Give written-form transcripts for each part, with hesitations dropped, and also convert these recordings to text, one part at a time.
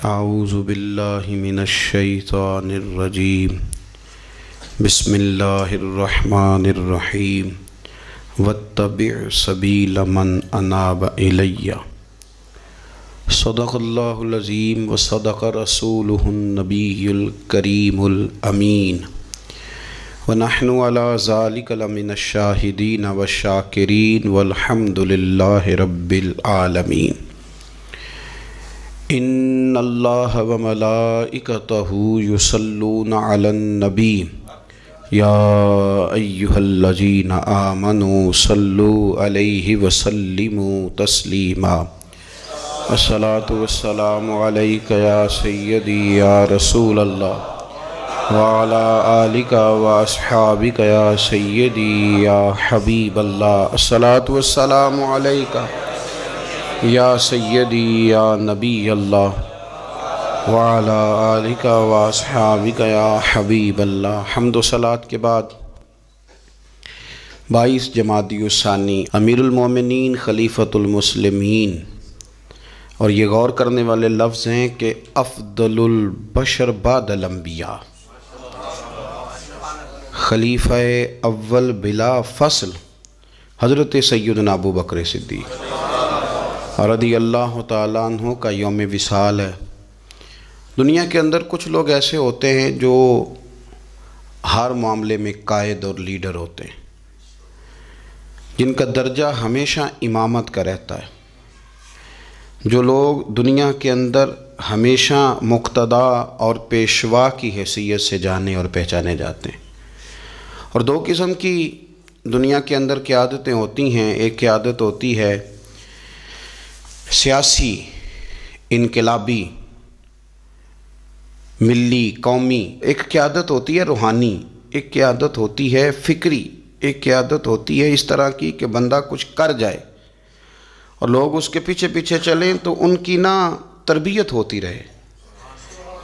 اعوذ باللہ من الشیطان الرجیم بسم اللہ الرحمن الرحیم واتبع سبیل من اناب الی صدق اللہ العظیم وصدق رسولہ النبی الکریم الامین ونحن علی ذلک لمن الشاہدین والشاکرین والحمد للہ رب العالمین۔ ان اللہ وملائکتہ یصلون علی النبی یا ایہا الذین آمنوا صلوا علیہ وسلموا تسلیما۔ الصلاۃ والسلام علیک یا سیدی یا رسول اللہ وعلی آلک واصحابک یا سیدی یا حبیب اللہ۔ الصلاۃ والسلام علیک یا سیدی یا نبی اللہ وعلی آلک واصحابک یا حبیب اللہ۔ حمد و صلاۃ کے بعد 22 جمادی الثانی امیر المومنین خلیفۃ المسلمین، اور یہ غور کرنے والے لفظ ہیں کہ افضل البشر بعد الانبیاء، خلیفہ اول بلا فصل حضرت سیدنا ابو بکر صدیق رضی اللہ تعالیٰ عنہ کا یوم وصال ہے۔ دنیا کے اندر کچھ لوگ ایسے ہوتے ہیں جو ہر معاملے میں قائد اور لیڈر ہوتے ہیں، جن کا درجہ ہمیشہ امامت کا رہتا ہے، جو لوگ دنیا کے اندر ہمیشہ مقتدا اور پیشوا کی حیثیت سے جانے اور پہچانے جاتے ہیں۔ اور دو قسم کی دنیا کے اندر قیادتیں ہوتی ہیں۔ ایک قیادت ہوتی ہے سیاسی، انقلابی، ملی، قومی، ایک قیادت ہوتی ہے روحانی، ایک قیادت ہوتی ہے فکری، ایک قیادت ہوتی ہے اس طرح کی کہ بندہ کچھ کر جائے اور لوگ اس کے پیچھے پیچھے چلیں تو ان کی تربیت ہوتی رہے،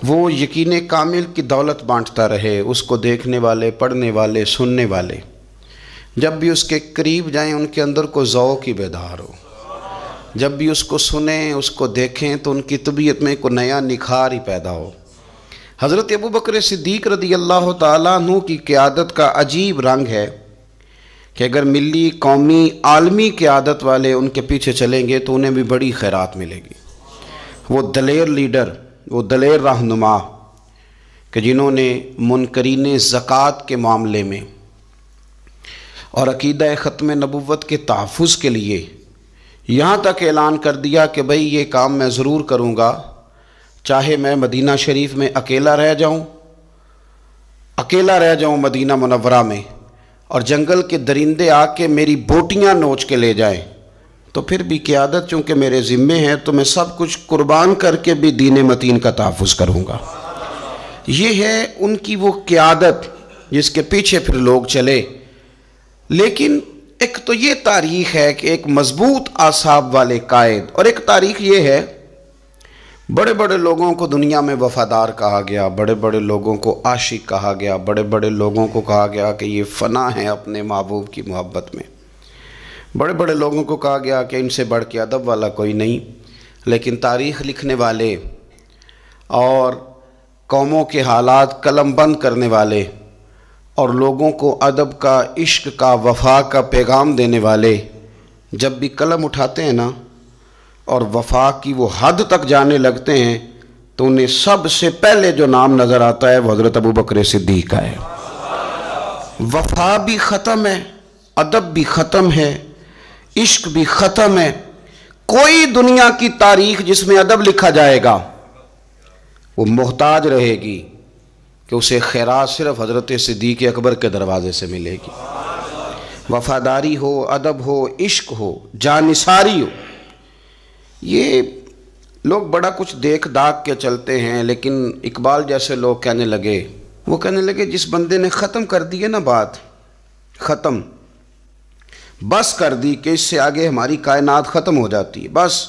وہ یقین کامل کی دولت بانٹتا رہے، اس کو دیکھنے والے، پڑھنے والے، سننے والے جب بھی اس کے قریب جائیں ان کے اندر کو ذوق کی بیدار ہو، جب بھی اس کو سنیں، اس کو دیکھیں تو ان کی طبیعت میں کوئی نیا نکھار ہی پیدا ہو۔ حضرت ابو بکر صدیق رضی اللہ تعالیٰ عنہ کی قیادت کا عجیب رنگ ہے کہ اگر ملی، قومی، عالمی قیادت والے ان کے پیچھے چلیں گے تو انہیں بھی بڑی خیرات ملے گی۔ وہ دلیر لیڈر، وہ دلیر رہنما کہ جنہوں نے منکرین زکوٰۃ کے معاملے میں اور عقیدہ ختم نبوت کے تحفظ کے لیے یہاں تک اعلان کر دیا کہ بھئی یہ کام میں ضرور کروں گا، چاہے میں مدینہ شریف میں اکیلا رہ جاؤں مدینہ منورہ میں، اور جنگل کے درندے آ کے میری بوٹیاں نوچ کے لے جائیں، تو پھر بھی قیادت چونکہ میرے ذمے ہے تو میں سب کچھ قربان کر کے بھی دین متین کا تحفظ کروں گا۔ یہ ہے ان کی وہ قیادت جس کے پیچھے پھر لوگ چلے۔ لیکن ایک تو یہ تاریخ ہے کہ ایک مضبوط اعصاب والے قائد، اور ایک تاریخ یہ ہے بڑے بڑے لوگوں کو دنیا میں وفادار کہا گیا، بڑے بڑے لوگوں کو عاشق کہا گیا، بڑے بڑے لوگوں کو کہا گیا کہ یہ فنا ہے اپنے محبوب کی محبت میں، بڑے بڑے لوگوں کو کہا گیا کہ ان سے بڑھ کے ادب والا کوئی نہیں۔ لیکن تاریخ لکھنے والے اور قوموں کے حالات قلم بند کرنے والے اور لوگوں کو ادب کا، عشق کا، وفا کا پیغام دینے والے جب بھی قلم اٹھاتے ہیں اور وفا کی وہ حد تک جانے لگتے ہیں تو انہیں سب سے پہلے جو نام نظر آتا ہے وہ حضرت ابو بکر صدیق کا ہے۔ وفا بھی ختم ہے، ادب بھی ختم ہے، عشق بھی ختم ہے۔ کوئی دنیا کی تاریخ جس میں ادب لکھا جائے گا وہ محتاج رہے گی کہ اسے خیرات صرف حضرت صدیق اکبر کے دروازے سے ملے گی۔ وفاداری ہو، ادب ہو، عشق ہو، جانثاری ہو۔ یہ لوگ بڑا کچھ دیکھ داکھ کے چلتے ہیں، لیکن اقبال جیسے لوگ کہنے لگے جس بندے نے ختم کر دی ہے بات، ختم بس کر دی کہ اس سے آگے ہماری کائنات ختم ہو جاتی ہے، بس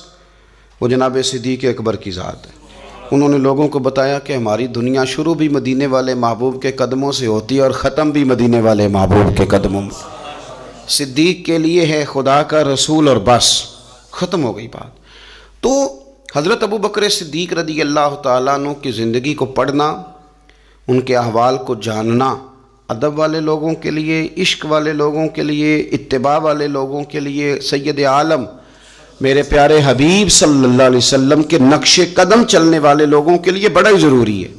وہ جناب صدیق اکبر کی ذات ہے۔ انہوں نے لوگوں کو بتایا کہ ہماری دنیا شروع بھی مدینے والے محبوب کے قدموں سے ہوتی ہے اور ختم بھی مدینے والے محبوب کے قدموں میں۔ صدیق کے لیے ہے خدا کا رسول اور بس، ختم ہو گئی بات۔ تو حضرت ابو بکر صدیق رضی اللہ تعالیٰ عنہ کی زندگی کو پڑھنا، ان کے احوال کو جاننا ادب والے لوگوں کے لیے، عشق والے لوگوں کے لیے، اتباع والے لوگوں کے لیے، سید عالم میرے پیارے حبیب صلی اللہ علیہ وسلم کے نقش قدم چلنے والے لوگوں کے لیے بڑا ہی ضروری ہے۔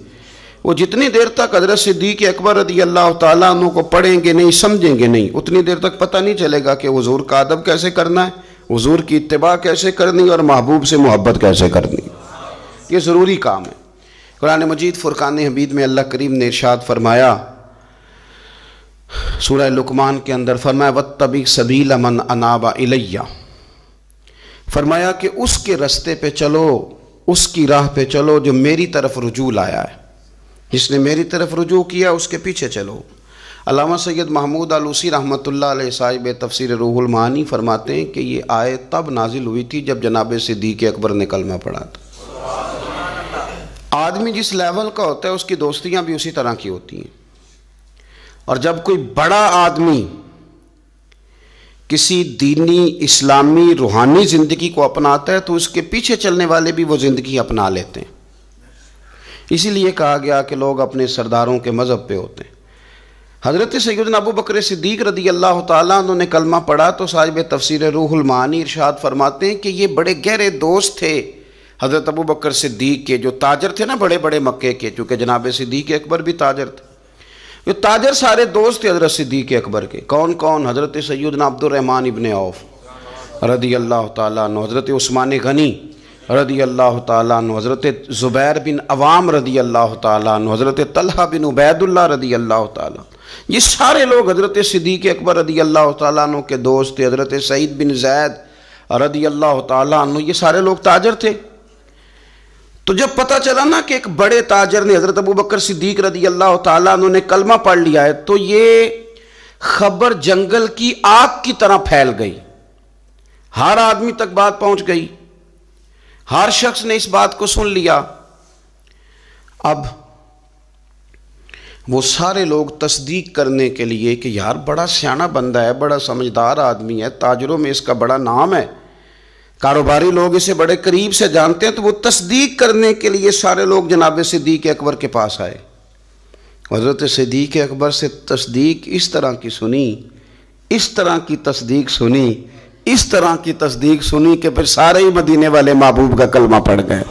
وہ جتنی دیر تک حضرت صدیق اکبر رضی اللہ تعالیٰ عنہ کو پڑھیں گے نہیں، سمجھیں گے نہیں، اتنی دیر تک پتہ نہیں چلے گا کہ حضور کا ادب کیسے کرنا ہے، حضور کی اتباع کیسے کرنی اور محبوب سے محبت کیسے کرنی۔ یہ ضروری کام ہے۔ قرآن مجید فرقان حمید میں اللہ کریم نے ارشاد فرمایا، سورہ لقمان کے اندر فرمایا وَاتَّبِعْ سَبِيلَ مَنْ أَنَابَ إِلَيَّ، فرمایا کہ اس کے رستے پہ چلو، اس کی راہ پہ چلو جو میری طرف رجوع لایا ہے، جس نے میری طرف رجوع کیا اس کے پیچھے چلو۔ علامہ سید محمود آلوسی رحمۃ اللہ علیہ صاحب تفسیر روح المعانی فرماتے ہیں کہ یہ آیت تب نازل ہوئی تھی جب جناب صدیق اکبر نے کلمہ پڑھا تھا۔ آدمی جس لیول کا ہوتا ہے اس کی دوستیاں بھی اسی طرح کی ہوتی ہیں، اور جب کوئی بڑا آدمی کسی دینی اسلامی روحانی زندگی کو اپناتا ہے تو اس کے پیچھے چلنے والے بھی وہ زندگی اپنا لیتے ہیں۔ اسی لیے کہا گیا کہ لوگ اپنے سرداروں کے مذہب پہ ہوتے ہیں۔ حضرت سیدنا ابو بکر صدیق رضی اللہ تعالیٰ عنہ نے کلمہ پڑھا تو صاحب تفسیر روح المعانی ارشاد فرماتے ہیں کہ یہ بڑے گہرے دوست تھے حضرت ابو بکر صدیق کے، جو تاجر تھے نا بڑے بڑے مکے کے، چونکہ جناب صدیق اکبر بھی تاجر تھے، یہ تاجر سارے دوست تھے حضرت صدیق اکبر کے۔ کون کون؟ حضرت سیدنا عبد الرحمن ابن عوف رضی اللہ تعالیٰ عنہ، حضرت عثمان غنی رضی اللہ تعالیٰ عنہ، حضرت زبیر بن عوام رضی اللہ تعالیٰ عنہ، حضرت طلحہ بن عبید اللہ رضی اللہ تعالیٰ عنہ، یہ سارے لوگ حضرت صدیق اکبر رضی اللہ تعالیٰ عنہ کے دوست تھے۔ حضرت سعید بن زید رضی اللہ تعالیٰ عنہ، یہ سارے لوگ تاجر تھے۔ تو جب پتہ چلا نا کہ ایک بڑے تاجر نے، حضرت ابو بکر صدیق رضی اللہ تعالیٰ عنہ نے کلمہ پڑھ لیا ہے، تو یہ خبر جنگل کی آگ کی طرح پھیل گئی، ہر آدمی تک بات پہنچ گئی، ہر شخص نے اس بات کو سن لیا۔ اب وہ سارے لوگ تصدیق کرنے کے لیے کہ یار بڑا سیاںا بندہ ہے، بڑا سمجھدار آدمی ہے، تاجروں میں اس کا بڑا نام ہے، کاروباری لوگ اسے بڑے قریب سے جانتے ہیں، تو وہ تصدیق کرنے کے لیے سارے لوگ جناب صدیق اکبر کے پاس آئے۔ حضرت صدیق اکبر سے تصدیق اس طرح کی سنی، اس طرح کی تصدیق سنی، اس طرح کی تصدیق سنی کہ پھر سارے ہی مدینے والے محبوب کا کلمہ پڑھ گئے،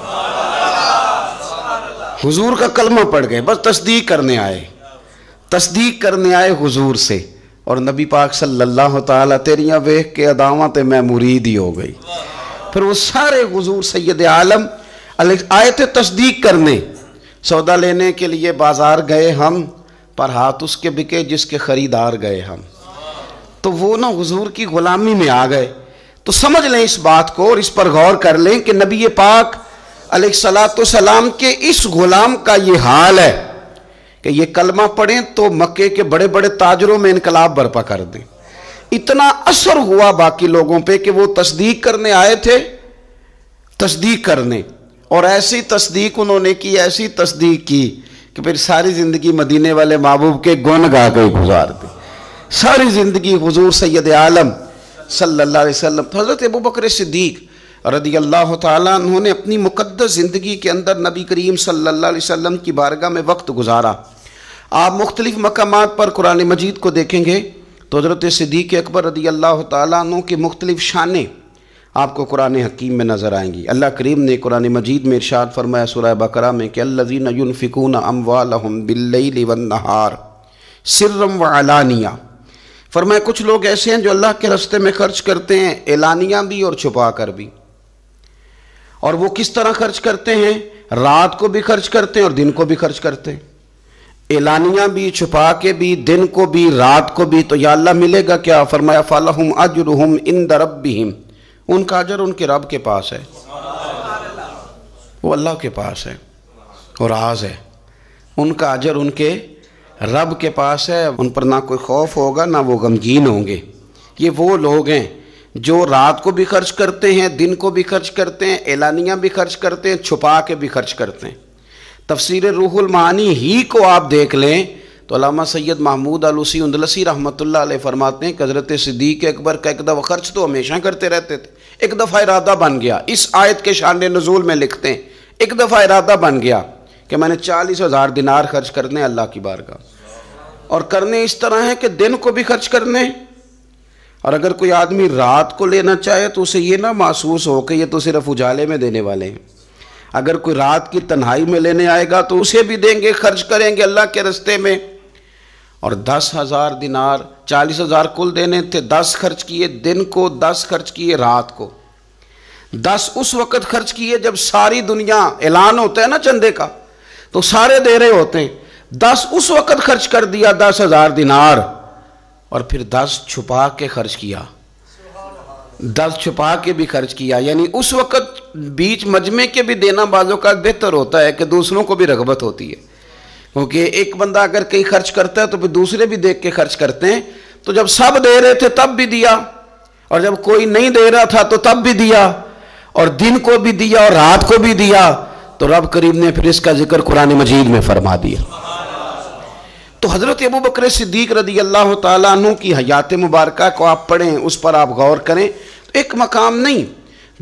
حضور کا کلمہ پڑھ گئے، بس تصدیق کرنے آئے، تصدیق کرنے آئے حضور سے۔ اور نبی پاک صلی اللہ تعالیٰ تیریاں ویکھ کے اداواں تے میں مرید ہی ہو گئی۔ پھر وہ سارے حضور سید عالم آئے تھے تصدیق کرنے، سودا لینے کے لیے بازار گئے ہم، پر ہاتھ اس کے بکے جس کے خریدار گئے ہم۔ تو وہ نا حضور کی غلامی میں آ گئے۔ تو سمجھ لیں اس بات کو اور اس پر غور کر لیں کہ نبی پاک علیہ السلام کے اس غلام کا یہ حال ہے کہ یہ کلمہ پڑھیں تو مکے کے بڑے بڑے تاجروں میں انقلاب برپا کر دیں۔ اتنا اثر ہوا باقی لوگوں پہ کہ وہ تصدیق کرنے آئے تھے، تصدیق کرنے، اور ایسی تصدیق انہوں نے کی، ایسی تصدیق کی کہ پھر ساری زندگی مدینے والے محبوب کے گن گا کے گزار دی، ساری زندگی حضور سید عالم صلی اللہ علیہ وسلم۔ حضرت ابو بکر صدیق رضی اللہ تعالیٰ عنہ نے اپنی مقدس زندگی کے اندر نبی کریم صلی اللہ علیہ وسلم کی بارگاہ میں وقت گزارا۔ آپ مختلف مقامات پر قرآن مجید کو دیکھیں گے تو حضرت صدیق اکبر رضی اللہ تعالیٰ عنہ کی مختلف شانیں آپ کو قرآن حکیم میں نظر آئیں گی۔ اللہ کریم نے قرآن مجید میں ارشاد فرمایا سورہ بقرہ میں کہ الذین ينفقون اموالهم باللیل والنہار سرا وعلانیہ، فرمایا کچھ لوگ ایسے ہیں جو اللہ کے راستے میں خرچ کرتے ہیں، اعلانیہ بھی اور چھپا کر بھی۔ اور وہ کس طرح خرچ کرتے ہیں؟ رات کو بھی خرچ کرتے ہیں اور دن کو بھی خرچ کرتے ہیں، اعلانیہ بھی، چھپا کے بھی، دن کو بھی، رات کو بھی۔ تو یا اللہ ملے گا کیا؟ فرمایا فَلَهُمْ أَجْرُهُمْ عِنْدَ رَبِّهِمْ، ان کا اجر ان کے رب کے پاس ہے، وہ اللہ کے پاس ہے، اور راز ہے، ان کا اجر ان کے رب کے پاس ہے، ان پر نہ کوئی خوف ہوگا نہ وہ غمگین ہوں گے۔ یہ وہ لوگ ہیں جو رات کو بھی خرچ کرتے ہیں، دن کو بھی خرچ کرتے ہیں، اعلانیہ بھی خرچ کرتے ہیں، چھپا کے بھی خرچ کرتے ہیں۔ تفسیر روح المعانی ہی کو آپ دیکھ لیں تو علامہ سید محمود آلوسی اندلسی رحمۃ اللہ علیہ فرماتے ہیں کہ حضرت صدیق اکبر کا ایک دفعہ خرچ تو ہمیشہ کرتے رہتے تھے، ایک دفعہ ارادہ بن گیا، اس آیت کے شان نزول میں لکھتے ہیں ایک دفعہ ارادہ بن گیا کہ میں نے 40,000 دینار خرچ کرنے اللہ کی بارگاہ، اور کرنے اس طرح ہے کہ دن کو بھی خرچ کرنے، اور اگر کوئی آدمی رات کو لینا چاہے تو اسے یہ نہ محسوس ہو کہ یہ تو صرف اجالے میں دینے والے ہیں، اگر کوئی رات کی تنہائی میں لینے آئے گا تو اسے بھی دیں گے، خرچ کریں گے اللہ کے راستے میں۔ اور 10,000 دینار، 40,000 کل دینے تھے، 10 خرچ کیے دن کو، 10 خرچ کیے رات کو، 10 اس وقت خرچ کیے جب ساری دنیا اعلان ہوتا ہے نا چندے کا تو سارے دے رہے ہوتے ہیں، 10 اس وقت خرچ کر دیا 10,000 دینار، اور پھر 10 چھپا کے خرچ کیا، 10 چھپا کے بھی خرچ کیا، یعنی اس وقت بیچ مجمع کے بھی دینا بعض اوقات بہتر ہوتا ہے کہ دوسروں کو بھی رغبت ہوتی ہے، کیونکہ ایک بندہ اگر کہیں خرچ کرتا ہے تو پھر دوسرے بھی دیکھ کے خرچ کرتے ہیں، تو جب سب دے رہے تھے تب بھی دیا، اور جب کوئی نہیں دے رہا تھا تو تب بھی دیا، اور دن کو بھی دیا اور رات کو بھی دیا، تو رب کریم نے پھر اس کا ذکر قرآن مجید میں فرما دیا۔ تو حضرت ابوبکر صدیق رضی اللہ تعالیٰ عنہ کی حیات مبارکہ کو آپ پڑھیں، اس پر آپ غور کریں، ایک مقام نہیں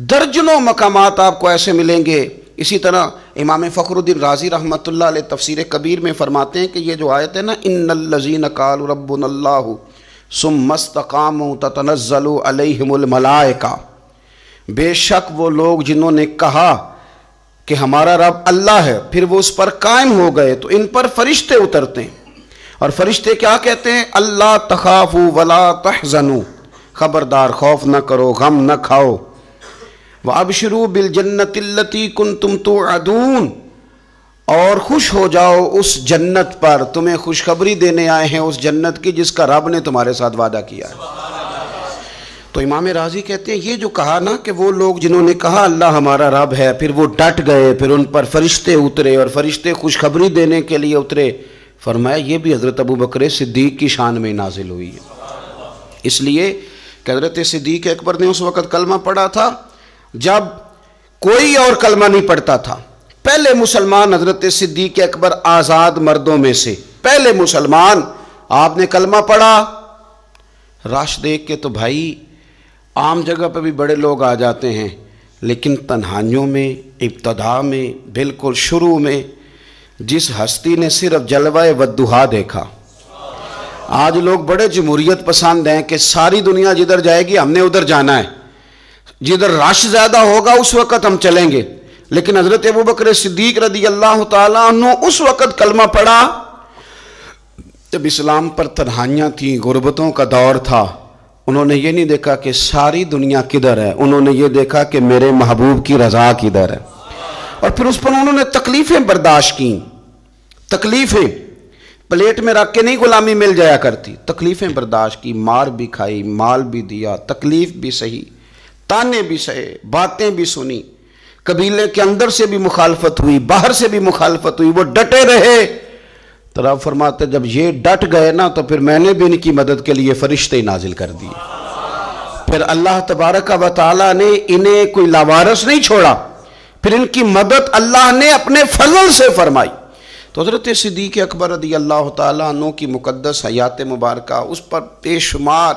درجنوں مقامات آپ کو ایسے ملیں گے۔ اسی طرح امام فخر الدین رازی رحمۃ اللہ علیہ تفسیر کبیر میں فرماتے ہیں کہ یہ جو آیت ہے نا، ان الذین قالوا ربنا اللہ ثم استقاموا تتنزل علیہم الملائکہ، بے شک وہ لوگ جنہوں نے کہا کہ ہمارا رب اللہ ہے پھر وہ اس پر قائم ہو گئے تو ان پر فرشتے اترتے ہیں، اور فرشتے کیا کہتے ہیں؟ اللہ تخافوا ولا تحزنوا، خبردار خوف نہ کرو، غم نہ کھاؤ، وَأَبْشِرُوا بِالْجَنَّةِ الَّتِي كُنْتُمْ تُوعَدُونَ، اور خوش ہو جاؤ اس جنت پر، تمہیں خوشخبری دینے آئے ہیں اس جنت کی جس کا رب نے تمہارے ساتھ وعدہ کیا ہے۔ تو امام راضی کہتے ہیں یہ جو کہا نا کہ وہ لوگ جنہوں نے کہا اللہ ہمارا رب ہے پھر وہ ڈٹ گئے، پھر ان پر فرشتے اترے اور فرشتے خوشخبری دینے کے لیے اترے، فرمایا یہ بھی حضرت ابوبکر صدیق کی شان میں نازل ہوئی ہے، اس لیے کہ حضرت صدیق اکبر نے اس وقت کلمہ پڑھا تھا جب کوئی اور کلمہ نہیں پڑھتا تھا، پہلے مسلمان حضرت صدیق اکبر آزاد مردوں میں سے پہلے مسلمان، آپ نے کلمہ پڑھا، رش دیکھ کے تو بھائی عام جگہ پہ بھی بڑے لوگ آ جاتے ہیں، لیکن تنہائیوں میں ابتدا میں بالکل شروع میں جس ہستی نے صرف جلوہ والضحیٰ دیکھا، آج لوگ بڑے جمہوریت پسند ہیں کہ ساری دنیا جدھر جائے گی ہم نے ادھر جانا ہے، جدھر رش زیادہ ہوگا اس وقت ہم چلیں گے، لیکن حضرت ابوبکر صدیق رضی اللہ تعالیٰ عنہ اس وقت کلمہ پڑھا جب اسلام پر تنہائیاں تھیں، غربتوں کا دور تھا، انہوں نے یہ نہیں دیکھا کہ ساری دنیا کدھر ہے، انہوں نے یہ دیکھا کہ میرے محبوب کی رضا کدھر ہے، اور پھر اس پر انہوں نے تکلیفیں برداشت کی، تکلیفیں پلیٹ میں رکھ کے نہیں غلامی مل جایا کرتی، تکلیفیں برداشت کی، مار بھی کھائی، مال بھی دیا، تکلیف بھی سہی، تانے بھی سہے، باتیں بھی سنی، قبیلے کے اندر سے بھی مخالفت ہوئی، باہر سے بھی مخالفت ہوئی، وہ ڈٹے رہے، تو رب فرماتے جب یہ ڈٹ گئے نا تو پھر میں نے بھی ان کی مدد کے لیے فرشتے نازل کر دیے، پھر اللہ تبارک و تعالیٰ نے انہیں کوئی لاوارث نہیں چھوڑا، پھر ان کی مدد اللہ نے اپنے فضل سے فرمائی۔ تو حضرت صدیق اکبر رضی اللہ تعالیٰ عنہ کی مقدس حیات مبارکہ، اس پر بے شمار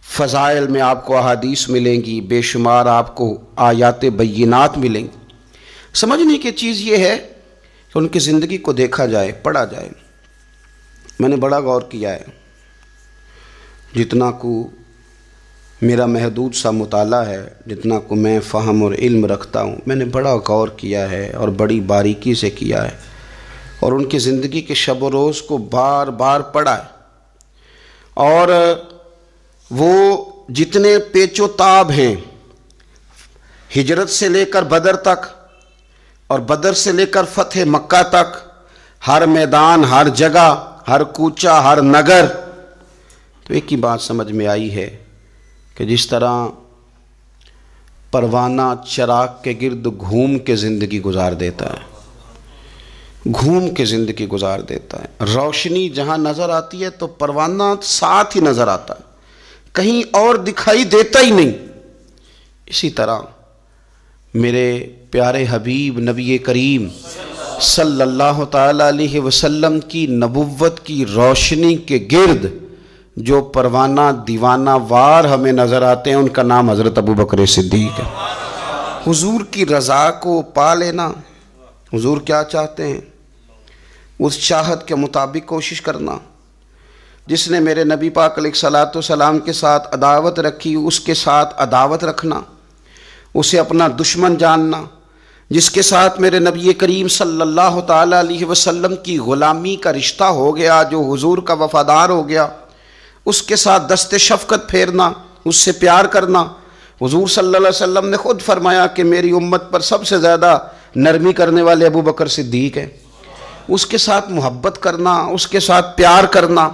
فضائل میں آپ کو احادیث ملیں گی، بے شمار آپ کو آیات بینات ملیں گی۔ سمجھنے کی چیز یہ ہے کہ ان کی زندگی کو دیکھا جائے، پڑھا جائے۔ میں نے بڑا غور کیا ہے، جتنا کو میرا محدود سا مطالعہ ہے، جتنا کو میں فہم اور علم رکھتا ہوں، میں نے بڑا غور کیا ہے اور بڑی باریکی سے کیا ہے، اور ان کی زندگی کے شب و روز کو بار بار پڑھا ہے، اور وہ جتنے پیچ و تاب ہیں ہجرت سے لے کر بدر تک اور بدر سے لے کر فتح مکہ تک، ہر میدان، ہر جگہ، ہر کوچہ، ہر نگر، تو ایک ہی بات سمجھ میں آئی ہے کہ جس طرح پروانہ چراغ کے گرد گھوم کے زندگی گزار دیتا ہے، گھوم کے زندگی گزار دیتا ہے، روشنی جہاں نظر آتی ہے تو پروانہ ساتھ ہی نظر آتا ہے، کہیں اور دکھائی دیتا ہی نہیں۔ اسی طرح میرے پیارے حبیب نبی کریم صلی اللہ تعالیٰ علیہ وسلم کی نبوت کی روشنی کے گرد جو پروانہ دیوانہ وار ہمیں نظر آتے ہیں ان کا نام حضرت ابو بکر صدیق ہے۔ حضور کی رضا کو پا لینا، حضور کیا چاہتے ہیں اس چاہت کے مطابق کوشش کرنا۔ جس نے میرے نبی پاک علیہ الصلوۃ والسلام کے ساتھ عداوت رکھی اس کے ساتھ عداوت رکھنا، اسے اپنا دشمن جاننا۔ جس کے ساتھ میرے نبی کریم صلی اللہ تعالیٰ علیہ وسلم کی غلامی کا رشتہ ہو گیا، جو حضور کا وفادار ہو گیا، اس کے ساتھ دست شفقت پھیرنا، اس سے پیار کرنا۔ حضور صلی اللہ علیہ وسلم نے خود فرمایا کہ میری امت پر سب سے زیادہ نرمی کرنے والے ابو بکر صدیق ہیں۔ اس کے ساتھ محبت کرنا، اس کے ساتھ پیار کرنا،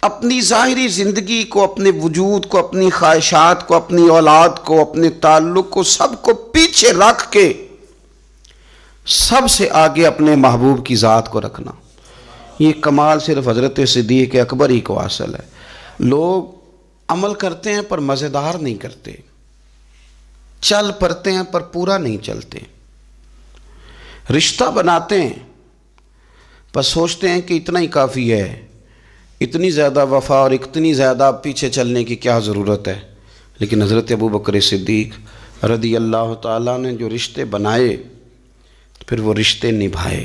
اپنی ظاہری زندگی کو، اپنے وجود کو، اپنی خواہشات کو، اپنی اولاد کو، اپنے تعلق کو، سب کو پیچھے رکھ کے سب سے آگے اپنے محبوب کی ذات کو رکھنا۔ یہ کمال صرف حضرت صدیق اکبر ہی کو حاصل ہے۔ لوگ عمل کرتے ہیں پر مزیدار نہیں کرتے، چل پڑتے ہیں پر پورا نہیں چلتے، رشتہ بناتے ہیں پر سوچتے ہیں کہ اتنا ہی کافی ہے، اتنی زیادہ وفا اور اتنی زیادہ پیچھے چلنے کی کیا ضرورت ہے۔ لیکن حضرت ابو بکر صدیق رضی اللہ تعالیٰ نے جو رشتے بنائے، پھر وہ رشتے نبھائے،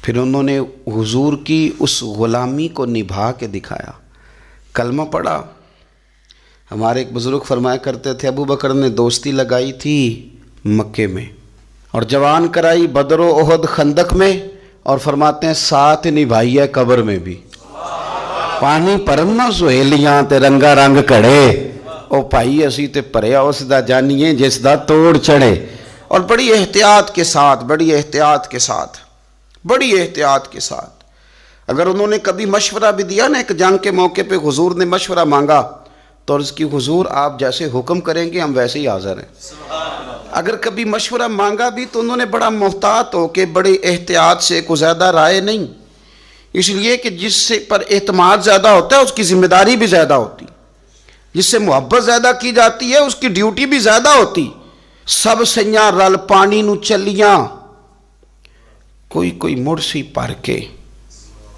پھر انہوں نے حضور کی اس غلامی کو نبھا کے دکھایا۔ کلمہ پڑھا۔ ہمارے ایک بزرگ فرمایا کرتے تھے ابو بکر نے دوستی لگائی تھی مکے میں اور جوان کرائی بدر و احد خندق میں، اور فرماتے ہیں ساتھ نبھائی ہے قبر میں بھی۔ پانی پرنا سہیلیاں تے رنگا رنگ کڑے، او پائی اسی تے پریا اس دا جانیے جس دا توڑ چڑھے۔ اور بڑی احتیاط کے ساتھ، بڑی احتیاط کے ساتھ، بڑی احتیاط کے ساتھ، اگر انہوں نے کبھی مشورہ بھی دیا نا، ایک جنگ کے موقع پہ حضور نے مشورہ مانگا تو عرض کی حضور آپ جیسے حکم کریں گے ہم ویسے ہی حاضر ہیں۔ اگر کبھی مشورہ مانگا بھی تو انہوں نے بڑا محتاط ہو کے بڑے احتیاط سے، کوئی زیادہ رائے نہیں، اس لیے کہ جس سے پر اعتماد زیادہ ہوتا ہے اس کی ذمہ داری بھی زیادہ ہوتی، جس سے محبت زیادہ کی جاتی ہے اس کی ڈیوٹی بھی زیادہ ہوتی۔ سب سیاں رل پانی نو چلیاں، کوئی مڑ سی پر کے،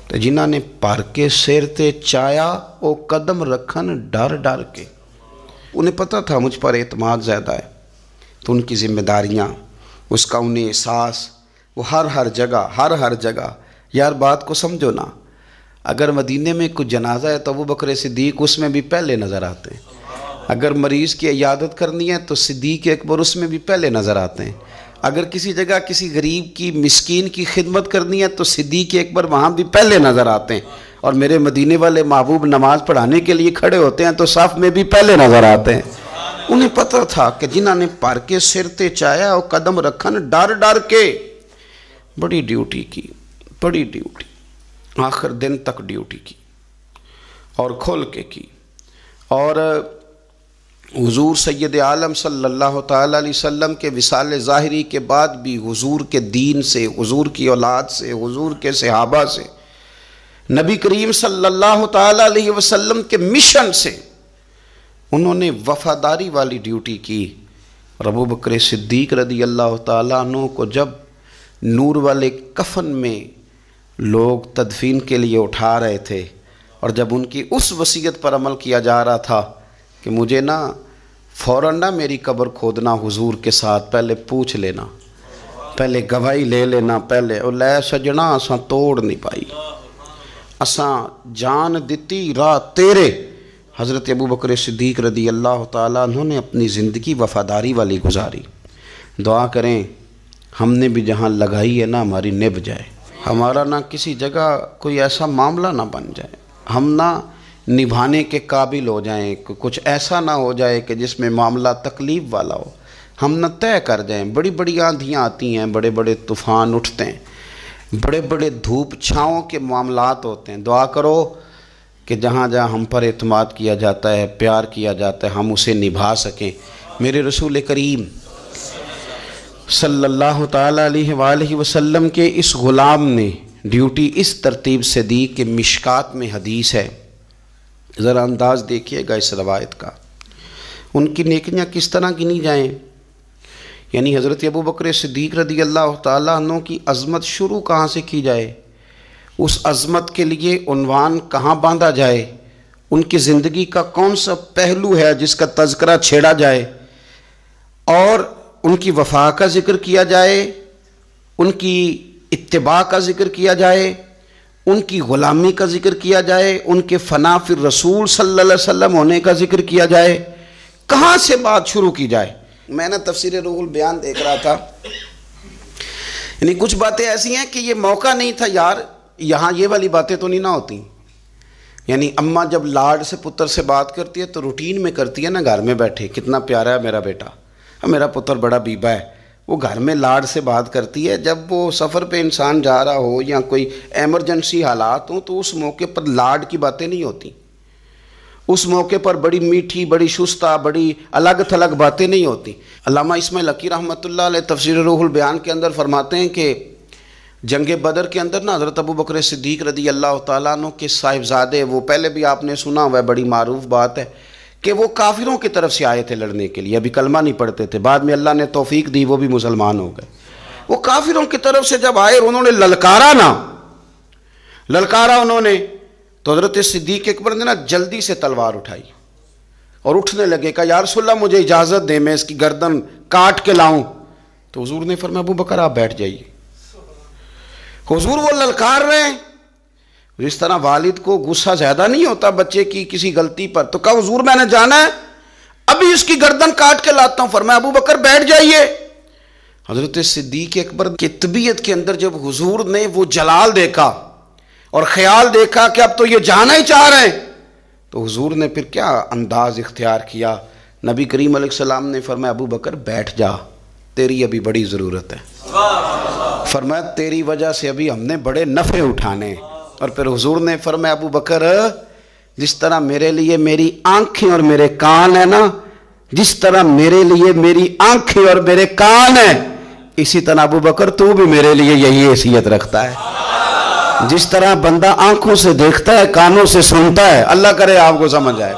تو جنہاں نے پر کے سیر تے چایا وہ قدم رکھن ڈر ڈر کے۔ انہیں پتہ تھا مجھ پر اعتماد زیادہ ہے، تو ان کی ذمہ داریاں، اس کا انہیں احساس، وہ ہر جگہ یار بات کو سمجھو نا، اگر مدینے میں کوئی جنازہ ہے تو ابو بکر صدیق اس میں بھی پہلے نظر آتے ہیں، اگر مریض کی عیادت کرنی ہے تو صدیق اکبر اس میں بھی پہلے نظر آتے ہیں، اگر کسی جگہ کسی غریب کی مسکین کی خدمت کرنی ہے تو صدیق اکبر وہاں بھی پہلے نظر آتے ہیں، اور میرے مدینے والے محبوب نماز پڑھانے کے لیے کھڑے ہوتے ہیں تو صف میں بھی پہلے نظر آتے ہیں۔ انہیں پتہ تھا کہ جنہاں نے پر کے سر تے چایا وہ قدم رکھن ڈر ڈر کے، بڑی ڈیوٹی کی، بڑی ڈیوٹی، آخر دن تک ڈیوٹی کی اور کھول کے کی۔ اور حضور سید عالم صلی اللہ تعالیٰ علیہ وسلم کے وصال ظاہری کے بعد بھی حضور کے دین سے، حضور کی اولاد سے، حضور کے صحابہ سے، نبی کریم صلی اللہ تعالیٰ علیہ وسلم کے مشن سے انہوں نے وفاداری والی ڈیوٹی کی۔ اور ابو بکر صدیق رضی اللہ تعالیٰ عنہ کو جب نور والے کفن میں لوگ تدفین کے لیے اٹھا رہے تھے، اور جب ان کی اس وصیت پر عمل کیا جا رہا تھا کہ مجھے نا فوراً نہ میری قبر کھودنا حضور کے ساتھ، پہلے پوچھ لینا، پہلے گواہی لے لینا، پہلے او لے سجنا اساں توڑ نہیں پائی، اساں جان دیتی راہ تیرے۔ حضرت ابو بکر صدیق رضی اللہ تعالیٰ انہوں نے اپنی زندگی وفاداری والی گزاری۔ دعا کریں ہم نے بھی جہاں لگائی ہے نا ہماری نبھ جائے، ہمارا نہ کسی جگہ کوئی ایسا معاملہ نہ بن جائے، ہم نہ نبھانے کے قابل ہو جائیں، کچھ ایسا نہ ہو جائے کہ جس میں معاملہ تکلیف والا ہو، ہم نہ طے کر جائیں۔ بڑی بڑی آندھیاں آتی ہیں، بڑے بڑے طوفان اٹھتے ہیں، بڑے بڑے دھوپ چھاؤں کے معاملات ہوتے ہیں۔ دعا کرو کہ جہاں جہاں ہم پر اعتماد کیا جاتا ہے، پیار کیا جاتا ہے، ہم اسے نبھا سکیں۔ میرے رسول کریم صلی اللہ تعالیٰ علیہ وآلہ وسلم کے اس غلام نے ڈیوٹی اس ترتیب سے دی کہ مشکات میں حدیث ہے، ذرا انداز دیکھیے گا اس روایت کا، ان کی نیکیاں کس طرح گنی جائیں۔ یعنی حضرت ابو بکر صدیق رضی اللہ تعالیٰ عنہ کی عظمت شروع کہاں سے کی جائے، اس عظمت کے لیے عنوان کہاں باندھا جائے، ان کی زندگی کا کون سا پہلو ہے جس کا تذکرہ چھیڑا جائے اور ان کی وفا کا ذکر کیا جائے، ان کی اتباع کا ذکر کیا جائے، ان کی غلامی کا ذکر کیا جائے، ان کے فنا فی الرسول صلی اللہ علیہ وسلم ہونے کا ذکر کیا جائے، کہاں سے بات شروع کی جائے؟ میں نے تفسیر روح البیان دیکھ رہا تھا، یعنی کچھ باتیں ایسی ہیں کہ یہ موقع نہیں تھا یار، یہاں یہ والی باتیں تو نہیں نہ ہوتی. یعنی اماں جب لاڈ سے پتر سے بات کرتی ہے تو روٹین میں کرتی ہے نا، گھر میں بیٹھے کتنا پیارا ہے میرا بیٹا، میرا پتر بڑا بیبا ہے، وہ گھر میں لاڈ سے بات کرتی ہے. جب وہ سفر پہ انسان جا رہا ہو یا کوئی ایمرجنسی حالات ہوں تو اس موقع پر لاڈ کی باتیں نہیں ہوتی، اس موقع پر بڑی میٹھی، بڑی شستہ، بڑی الگ تھلگ باتیں نہیں ہوتی. علامہ اسماعیل حقی رحمۃ اللہ علیہ تفسیر روح البیان کے اندر فرماتے ہیں کہ جنگ بدر کے اندر نا حضرت ابو بکر صدیق رضی اللہ تعالیٰ عنہ کے صاحبزادے، وہ پہلے بھی آپ نے سنا ہوا ہے، بڑی معروف بات ہے کہ وہ کافروں کی طرف سے آئے تھے لڑنے کے لیے، ابھی کلمہ نہیں پڑھتے تھے، بعد میں اللہ نے توفیق دی وہ بھی مسلمان ہو گئے. وہ کافروں کی طرف سے جب آئے انہوں نے للکارا انہوں نے، تو حضرت صدیق اکبر نے نا جلدی سے تلوار اٹھائی اور اٹھنے لگے، کہا یا رسول اللہ مجھے اجازت دیں میں اس کی گردن کاٹ کے لاؤں. تو حضور نے فرمایا ابو بکر آپ بیٹھ جائیے. حضور وہ للکار رہے ہیں، جس طرح والد کو غصہ زیادہ نہیں ہوتا بچے کی کسی غلطی پر، تو کہا حضور میں نے جانا ہے، ابھی اس کی گردن کاٹ کے لاتا ہوں. فرمایا ابو بکر بیٹھ جائیے. حضرت صدیق اکبر کی طبیعت کے اندر جب حضور نے وہ جلال دیکھا اور خیال دیکھا کہ اب تو یہ جانا ہی چاہ رہے ہیں، تو حضور نے پھر کیا انداز اختیار کیا. نبی کریم علیہ السلام نے فرمایا ابو بکر بیٹھ جا، تیری ابھی بڑی ضرورت ہے. فرمایا تیری وجہ سے ابھی ہم نے بڑے نفع اٹھانے. اور پھر حضور نے فرمایا ابو بکر جس طرح میرے لیے میری آنکھیں اور میرے کان ہیں نا، جس طرح میرے لیے میری آنکھیں اور میرے کان ہیں، اسی طرح ابو بکر تو بھی میرے لیے یہی حیثیت رکھتا ہے. جس طرح بندہ آنکھوں سے دیکھتا ہے کانوں سے سنتا ہے، اللہ کرے آپ کو سمجھ آئے،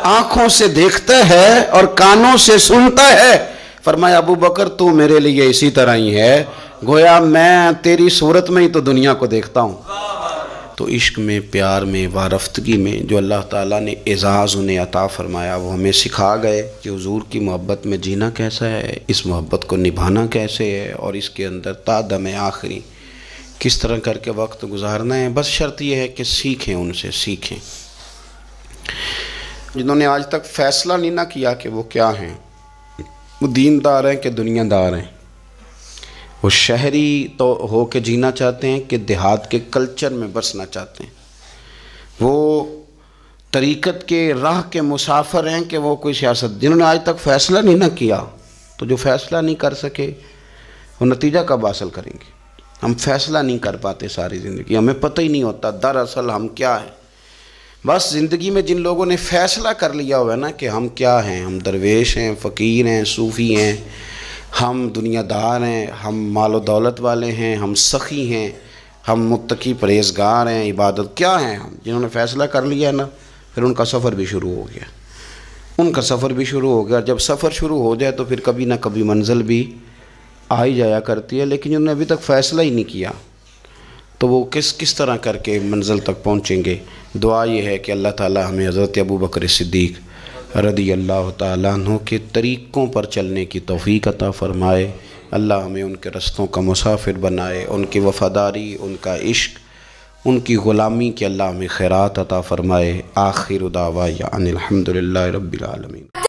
آنکھوں سے دیکھتا ہے اور کانوں سے سنتا ہے. فرمایا ابو بکر تو میرے لیے اسی طرح ہی ہے، گویا میں تیری صورت میں ہی تو دنیا کو دیکھتا ہوں. تو عشق میں، پیار میں، وارفتگی میں جو اللہ تعالیٰ نے اعزاز انہیں عطا فرمایا وہ ہمیں سکھا گئے کہ حضور کی محبت میں جینا کیسا ہے، اس محبت کو نبھانا کیسے ہے، اور اس کے اندر تا دم آخری کس طرح کر کے وقت گزارنا ہے. بس شرط یہ ہے کہ سیکھیں، ان سے سیکھیں. جنہوں نے آج تک فیصلہ نہیں نہ کیا کہ وہ کیا ہیں، وہ دیندار ہیں کہ دنیا دار ہیں، وہ شہری تو ہو کے جینا چاہتے ہیں کہ دیہات کے کلچر میں بسنا چاہتے ہیں، وہ طریقت کے راہ کے مسافر ہیں کہ وہ کوئی سیاست. جنہوں نے آج تک فیصلہ نہیں نہ کیا تو جو فیصلہ نہیں کر سکے وہ نتیجہ کب حاصل کریں گے؟ ہم فیصلہ نہیں کر پاتے ساری زندگی، ہمیں پتہ ہی نہیں ہوتا دراصل ہم کیا ہیں. بس زندگی میں جن لوگوں نے فیصلہ کر لیا ہوا ہے نا کہ ہم کیا ہیں، ہم درویش ہیں، فقیر ہیں، صوفی ہیں، ہم دنیا دار ہیں، ہم مال و دولت والے ہیں، ہم سخی ہیں، ہم متقی پرہیزگار ہیں، عبادت کیا ہیں ہم، جنہوں نے فیصلہ کر لیا ہے نا پھر ان کا سفر بھی شروع ہو گیا، ان کا سفر بھی شروع ہو گیا. جب سفر شروع ہو جائے تو پھر کبھی نہ کبھی منزل بھی آ ہی جایا کرتی ہے. لیکن جنہوں نے ابھی تک فیصلہ ہی نہیں کیا تو وہ کس طرح کر کے منزل تک پہنچیں گے. دعا یہ ہے کہ اللہ تعالی ہمیں حضرت ابو بکر صدیق رضی اللہ تعالیٰ عنہ کے طریقوں پر چلنے کی توفیق عطا فرمائے. اللہ ہمیں ان کے رستوں کا مسافر بنائے، ان کی وفاداری، ان کا عشق، ان کی غلامی کے اللہ ہمیں خیرات عطا فرمائے. آخر دعوانا ان الحمدللہ رب العالمین.